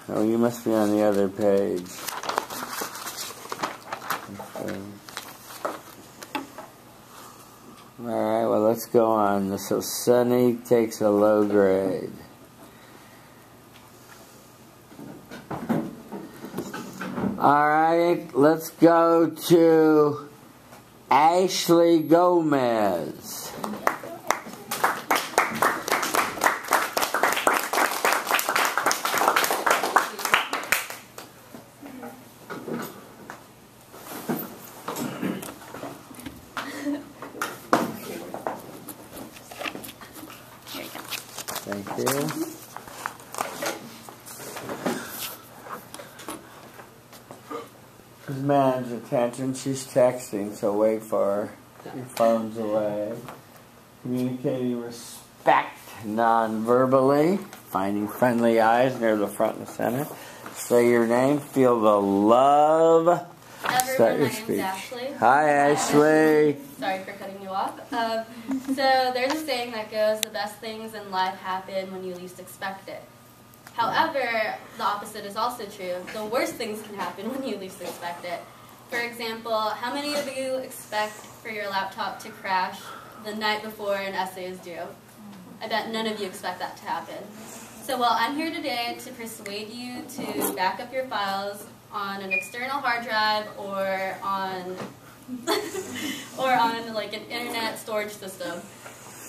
Oh, you must be on the other page. Okay. Alright, well, let's go on. So Sonny takes a low grade. Alright, let's go to Ashley Gomez. Thank you. Just manage attention. She's texting, so wait for her. Your phone's away. Communicating respect non-verbally. Finding friendly eyes near the front and center. Say your name. Feel the love. Start your speech. Ashley. Hi, Ashley. Sorry for cutting you off. So there's a saying that goes, the best things in life happen when you least expect it. However, the opposite is also true. The worst things can happen when you least expect it. For example, how many of you expect for your laptop to crash the night before an essay is due? I bet none of you expect that to happen. So well, I'm here today to persuade you to back up your files on an external hard drive or on like an internet storage system.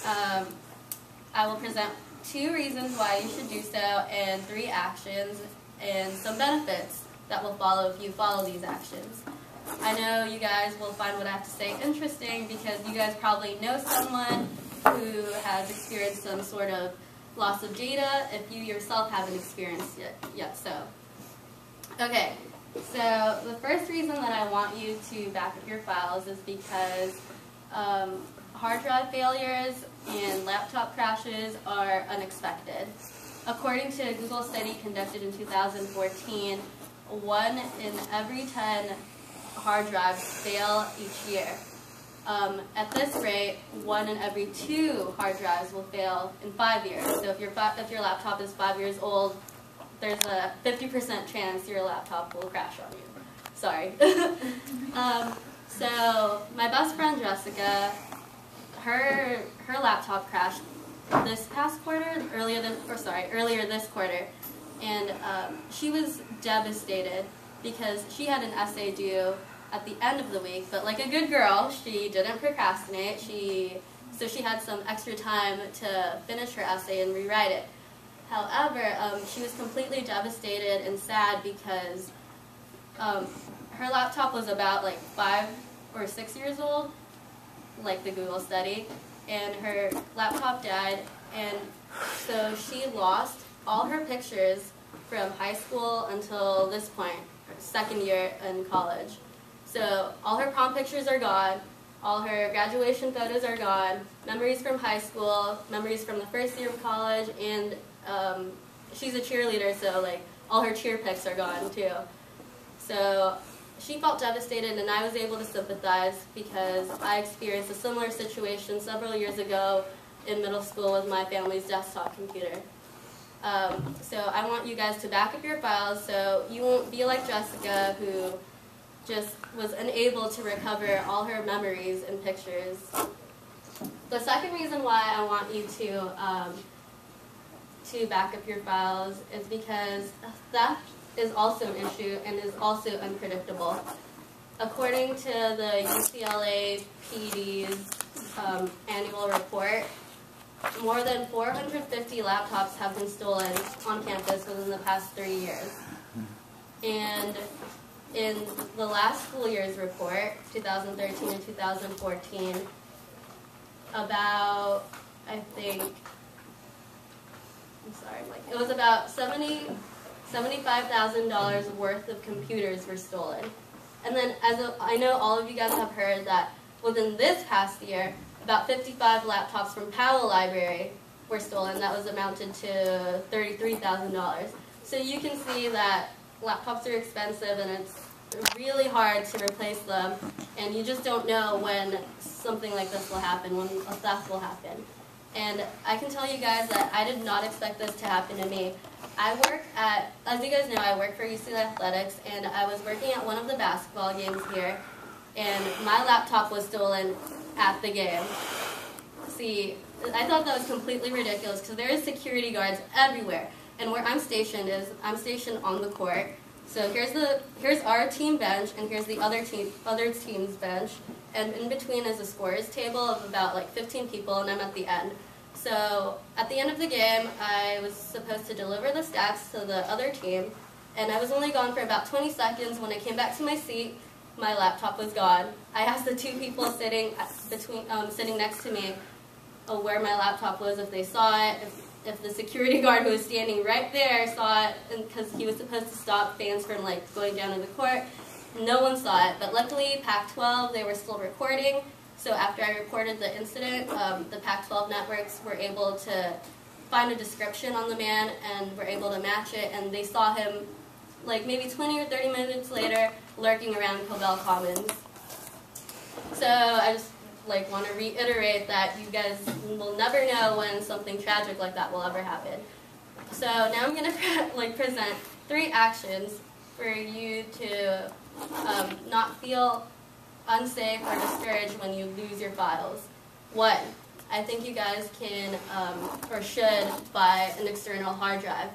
I will present 2 reasons why you should do so and 3 actions and some benefits that will follow if you follow these actions. I know you guys will find what I have to say interesting because you guys probably know someone who has experienced some sort of loss of data if you yourself haven't experienced it yet. So, okay, so the first reason that I want you to back up your files is because hard drive failures and laptop crashes are unexpected. According to a Google study conducted in 2014, 1 in every 10 hard drives fail each year. At this rate, 1 in every 2 hard drives will fail in 5 years. So if your laptop is 5 years old, there's a 50% chance your laptop will crash on you. Sorry. So my best friend Jessica, her laptop crashed this past quarter, earlier this quarter, and she was devastated because she had an essay due at the end of the week, but like a good girl, she didn't procrastinate. So she had some extra time to finish her essay and rewrite it. However, she was completely devastated and sad because her laptop was about like 5 or 6 years old, like the Google study, and her laptop died, and so she lost all her pictures from high school until this point, her 2nd year in college. So all her prom pictures are gone, all her graduation photos are gone, memories from high school, memories from the 1st year of college, and she's a cheerleader, so like all her cheer pics are gone too. So she felt devastated, and I was able to sympathize because I experienced a similar situation several years ago in middle school with my family's desktop computer. So I want you guys to back up your files so you won't be like Jessica, who just was unable to recover all her memories and pictures. The second reason why I want you to back up your files is because theft is also an issue and is also unpredictable. According to the UCLA PD's annual report, more than 450 laptops have been stolen on campus within the past 3 years. And in the last school year's report, 2013 and 2014, about, it was about $75,000 worth of computers were stolen. And then, I know all of you guys have heard that within this past year, about 55 laptops from Powell Library were stolen. That was amounted to $33,000. So you can see that laptops are expensive and it's really hard to replace them, and you just don't know when something like this will happen, when a theft will happen. And I can tell you guys that I did not expect this to happen to me. I work at, as you guys know, I work for Ucla Athletics, and I was working at one of the basketball games here, and my laptop was stolen at the game. See, I thought that was completely ridiculous because there is security guards everywhere, and where I'm stationed on the court. So here's our team bench, and here's the other team's bench, and in between is a scorer's table of about like 15 people, and I'm at the end. So at the end of the game, I was supposed to deliver the stats to the other team, and I was only gone for about 20 seconds. When I came back to my seat, my laptop was gone. I asked the 2 people sitting next to me where my laptop was, if they saw it, if the security guard who was standing right there saw it, because he was supposed to stop fans from like going down to the court. No one saw it, but luckily Pac-12, they were still recording, So after I reported the incident, the Pac-12 networks were able to find a description on the man and were able to match it, and they saw him like maybe 20 or 30 minutes later lurking around Cobell Commons. So I just like want to reiterate that you guys will never know when something tragic like that will ever happen. So now I'm going to present 3 actions for you to not feel unsafe or discouraged when you lose your files. 1, I think you guys can or should buy an external hard drive.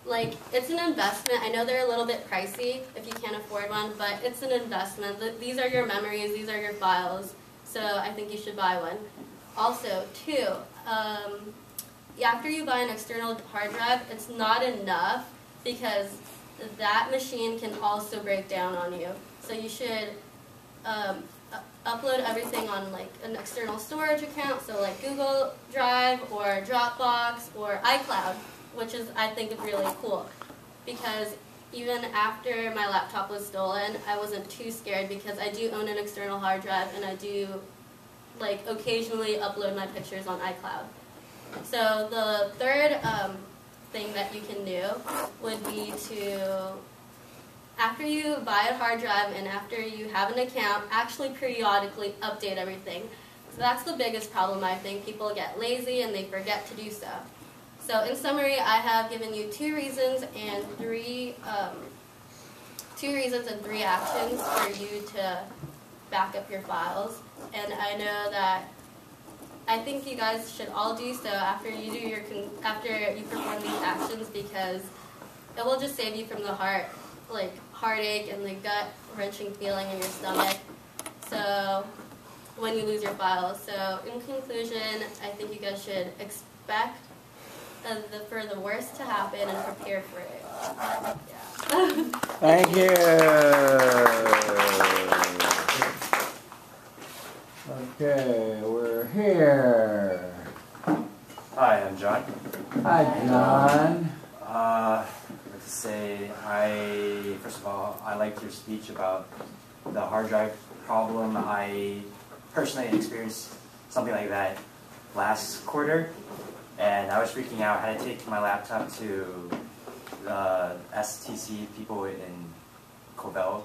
Like, it's an investment. I know they're a little bit pricey if you can't afford one, but it's an investment. These are your memories, these are your files, so I think you should buy one. Also, 2, after you buy an external hard drive, it's not enough because that machine can also break down on you. So you should upload everything on like an external storage account, so like Google Drive or Dropbox or iCloud, which is, I think, really cool. Because even after my laptop was stolen, I wasn't too scared because I do own an external hard drive and I do like occasionally upload my pictures on iCloud. So the third thing that you can do would be to, after you buy a hard drive and after you have an account, actually periodically update everything. So that's the biggest problem, I think. People get lazy and they forget to do so. So in summary, I have given you 2 reasons and 3 actions for you to back up your files. And I know that I think you guys should all do so after you do after you perform these actions, because it will just save you from the heartache and the gut-wrenching feeling in your stomach. So when you lose your files. So in conclusion, I think you guys should expect for the worst to happen and prepare for it. Yeah. Thank you. Okay, we're here. Hi, I'm John. Hi, John. Let's say, first of all, I liked your speech about the hard drive problem. I personally experienced something like that last quarter, and I was freaking out. I had to take my laptop to the STC people in Cobell,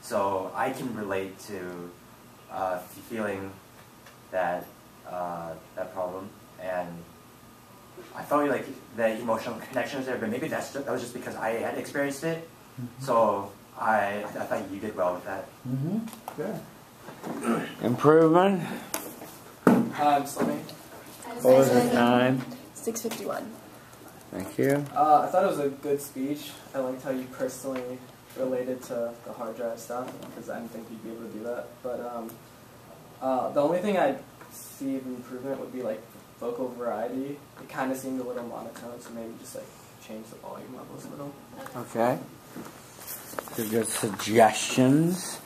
so I can relate to feeling that that problem, and I felt like the emotional connection was there, but maybe that was just because I had experienced it. So I thought you did well with that. Good. Improvement. Slimming. What was the time? 6:51. Thank you. I thought it was a good speech. I liked how you personally related to the hard drive stuff, because I didn't think you'd be able to do that. But the only thing I'd see of improvement would be like vocal variety. It kind of seemed a little monotone, so maybe just like change the volume levels a little. Okay. Good suggestions.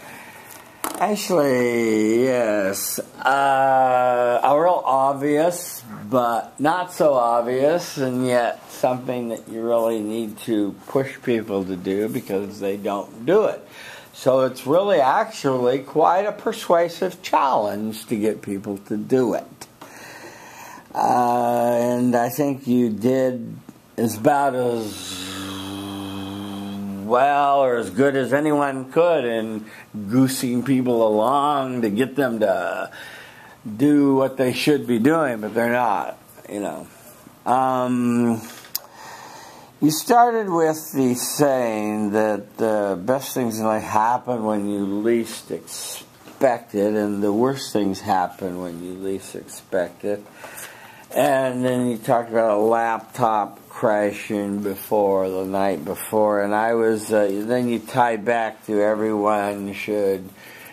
Actually, yes. A real obvious, but not so obvious, and yet something that you really need to push people to do because they don't do it. So it's really actually quite a persuasive challenge to get people to do it. And I think you did about as well or as good as anyone could in goosing people along to get them to do what they should be doing, but they're not, you know. You started with the saying that the best things might happen when you least expect it, and the worst things happen when you least expect it. And then you talked about a laptop crashing the night before, and I was, then you tied back to everyone should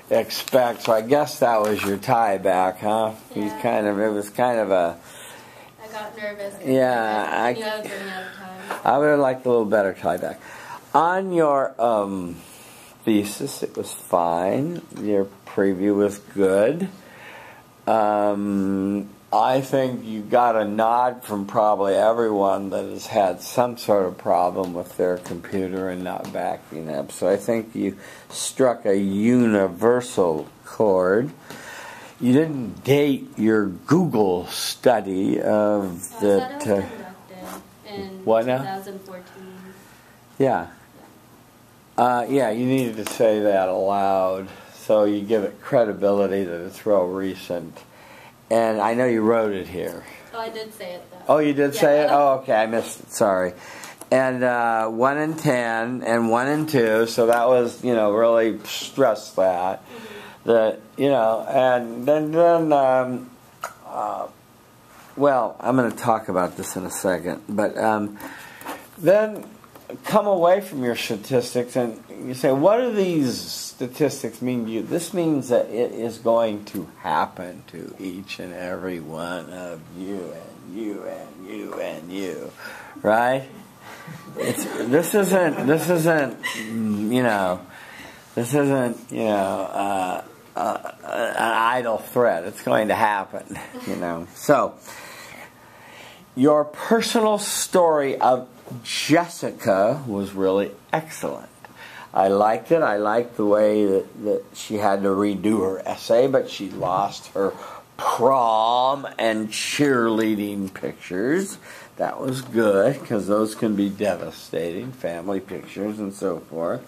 expect, so I guess that was your tie back, huh? Yeah. It was kind of a... I got nervous. Yeah, I knew I was running out of time. I would have liked a little better tie back. On your thesis, it was fine. Your preview was good. I think you got a nod from probably everyone that has had some sort of problem with their computer and not backing up. So I think you struck a universal record. You didn't date your Google study of I that. said it was conducted in What now? 2014. Yeah. Yeah, you needed to say that aloud so you give it credibility that it's real recent. And I know you wrote it here. Oh, I did say it though. Oh, you did say it? Yeah. Oh, okay, I missed it. Sorry. And 1 in 10 and 1 in 2, so that was, really stress that. That, and then well, I'm going to talk about this in a second, but then come away from your statistics and you say, what do these statistics mean to you? This means that it is going to happen to each and every one of you and you and you and you, right? This isn't an idle threat. It's going to happen, So, your personal story of Jessica was really excellent. I liked it. I liked the way that she had to redo her essay, but she lost her prom and cheerleading pictures. That was good, because those can be devastating, family pictures and so forth.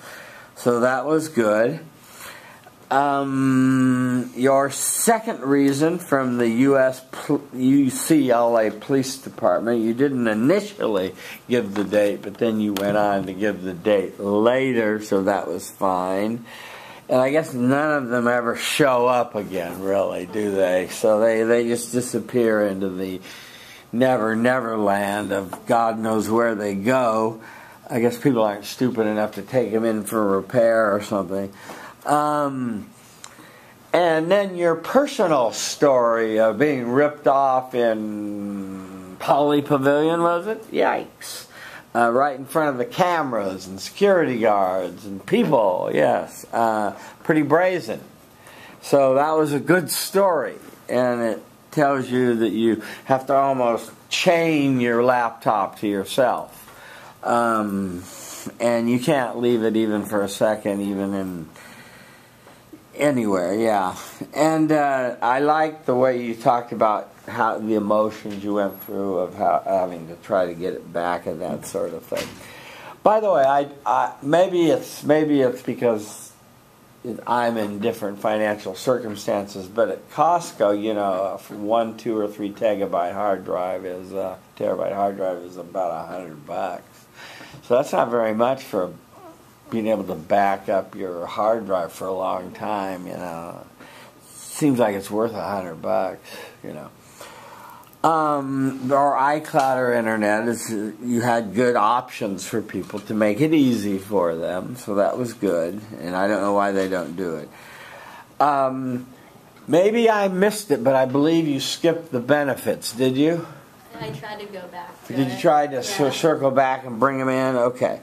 So that was good. Your second reason from the UCLA Police Department, you didn't initially give the date, but then you went on to give the date later, so that was fine. And I guess none of them ever show up again, really, do they? So they just disappear into the never land of God knows where they go. I guess people aren't stupid enough to take them in for repair or something. And then your personal story of being ripped off in Poly Pavilion, was it? Yikes. Right in front of the cameras and security guards and people, yes. Pretty brazen. So that was a good story. And it tells you that you have to almost chain your laptop to yourself. And you can't leave it even for a second, even in anywhere, yeah. And I like the way you talked about how the emotions you went through of having to try to get it back and that sort of thing. By the way, I maybe it's because I'm in different financial circumstances, but at Costco, 1, 2, or 3 terabyte hard drive is about $100. So that's not very much for being able to back up your hard drive for a long time. Seems like it's worth $100. Or iCloud or internet you had good options for people to make it easy for them, so that was good. And I don't know why they don't do it. Maybe I missed it, but I believe you skipped the benefits. Did you? I tried to go back. Did you try to circle back and bring them in? Okay.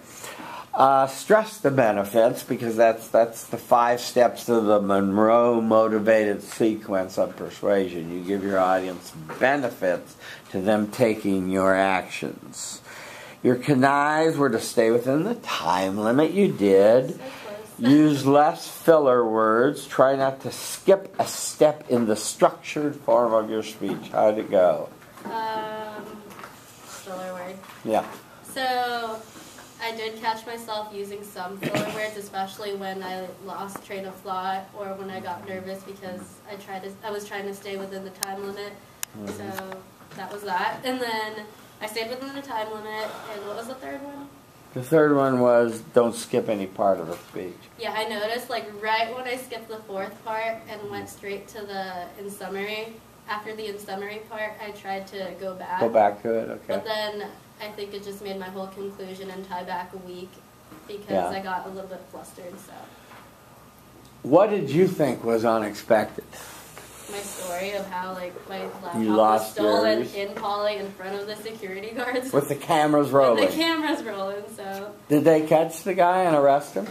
Stress the benefits, because that's the 5 steps of the Monroe motivated sequence of persuasion. You give your audience benefits to them taking your actions. Your connives were to stay within the time limit. You did. Use less filler words. Try not to skip a step in the structured form of your speech. How'd it go? Filler word. Yeah. So I did catch myself using some filler words, especially when I lost train of thought or when I got nervous because I was trying to stay within the time limit. So that was that. And then I stayed within the time limit. And what was the third one? The third one was don't skip any part of the speech. Yeah, I noticed right when I skipped the 4th part and went straight to the in summary. After the in summary part, I tried to go back. Go back to it, okay. But then I think it just made my whole conclusion and tie back weak because I got a little bit flustered. So. What did you think was unexpected? My story of how my laptop You was lost stolen yours? in Poly in front of the security guards. With the cameras rolling. With the cameras rolling, so. Did they catch the guy and arrest him?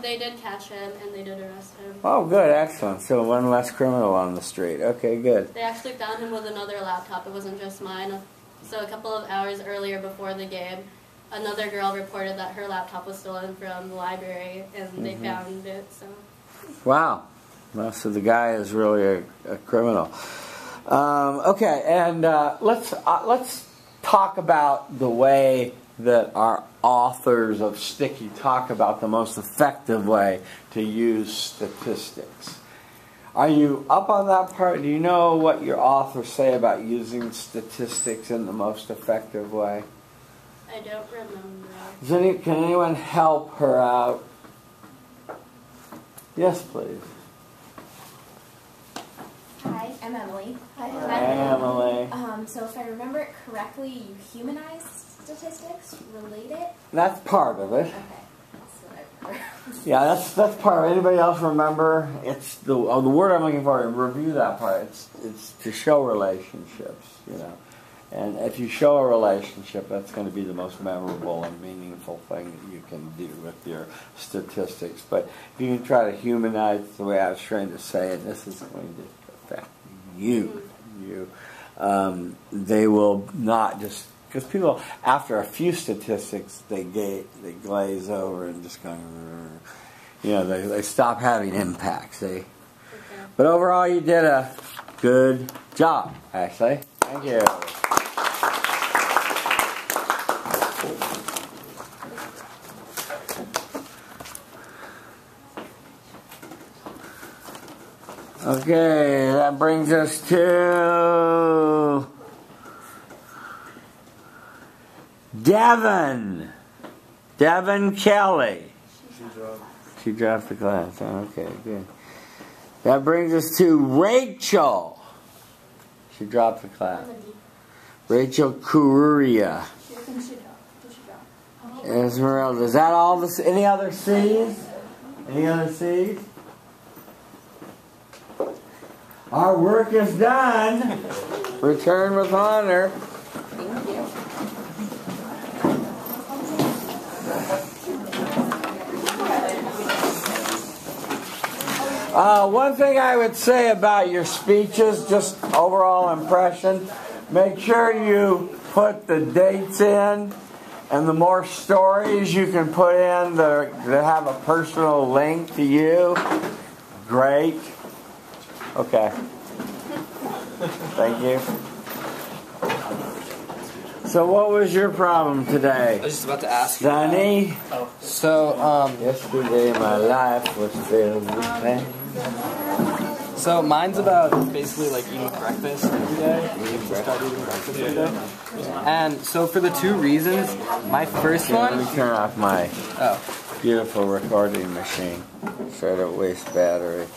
They did catch him and they did arrest him. Oh, good, excellent. So one less criminal on the street. Okay, good. They actually found him with another laptop. It wasn't just mine. So a couple of hours earlier before the game, another girl reported that her laptop was stolen from the library and they found it, so. Wow. So the guy is really a criminal. Okay, and let's talk about the way that our authors of Sticky talk about the most effective way to use statistics. Are you up on that part? Do you know what your authors say about using statistics in the most effective way? I don't remember. Can anyone help her out? Yes, please. Hi, I'm Emily. Hi, Emily. So if I remember it correctly, you humanize statistics, relate it? That's part of it. Okay, that's what I remember. Yeah, that's part of it. Anybody else remember? It's the word I'm looking for. Review that part. It's to show relationships, you know. And if you show a relationship, that's going to be the most memorable and meaningful thing that you can do with your statistics. But if you can try to humanize the way I was trying to say it, this is going to affect you. They will not just, because people, after a few statistics, they glaze over and just kind of, you know, they stop having impacts. But overall, you did a good job, Ashley. Thank you. Okay, that brings us to Devin. Devin Kelly. She dropped the class. Okay, good. That brings us to Rachel. She dropped the class. Rachel Kururia. Esmeralda. Is that all? Any other C's? Any other C's? Our work is done. Return with honor. Thank you. One thing I would say about your speeches, just overall impression, make sure you put the dates in, and the more stories you can put in that have a personal link to you, great. Okay. Thank you. So what was your problem today? I was just about to ask you. Sonny? So, yesterday my life was filled with pain. So mine's about basically like eating breakfast every day. Start eating breakfast every day. And so for the two reasons, my first one. Let me turn off my beautiful recording machine so I don't waste battery.